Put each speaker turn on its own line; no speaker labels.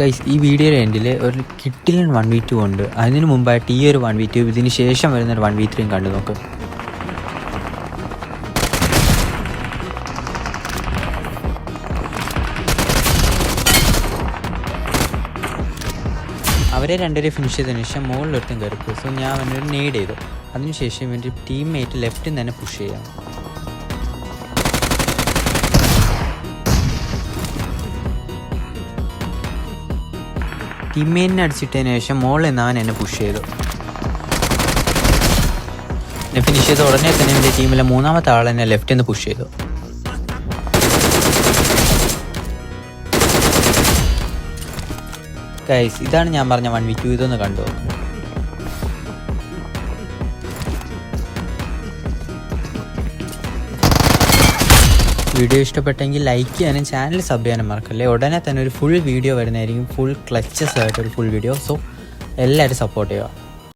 Guys, ഈ വീഡിയോയുടെ എൻഡിൽ ഒരു കിട്ടിലൻ 1v2 ഉണ്ട്. അതിന് മുമ്പായിട്ട് ഈ ഒരു 1v2 ഇതിന് ശേഷം വരുന്നൊരു 1v3 കണ്ടു നോക്ക്. അവരെ രണ്ടുപേരെ ഫിനിഷ് ചെയ്തതിന് ശേഷം മുകളിലൊരുത്തും കയറിപ്പോയി. സോ ഞാൻ അവനൊരു നെയ്ഡ് ചെയ്തു. അതിനുശേഷം ഇവൻ്റെ ടീംമേറ്റ് ലെഫ്റ്റിൽ നിന്ന് തന്നെ പുഷ് ചെയ്യാം. ടീംമേറ്റിനെ അടിച്ചിട്ടതിന് ശേഷം മോളിൽ നിന്ന് അവൻ എന്നെ പുഷ് ചെയ്തു. എന്നെ ഫിനിഷ് ചെയ്ത ഉടനെ തന്നെ എൻ്റെ ടീമിലെ മൂന്നാമത്തെ ആൾ എന്നെ ലെഫ്റ്റിൽ നിന്ന് പുഷ് ചെയ്തു. ഗൈസ്, ഇതാണ് ഞാൻ പറഞ്ഞ 1v2. ഇതൊന്ന് കണ്ടു. വീഡിയോ ഇഷ്ടപ്പെട്ടെങ്കിൽ ലൈക്ക് ചെയ്യാനും ചാനൽ സബ് ചെയ്യാനും മറക്കല്ലേ. ഉടനെ തന്നെ ഒരു ഫുൾ വീഡിയോ വരുന്നതായിരിക്കും. ഫുൾ ക്ലച്ചസ് ആയിട്ടൊരു ഫുൾ വീഡിയോ. സോ എല്ലാവരും സപ്പോർട്ട് ചെയ്യുക.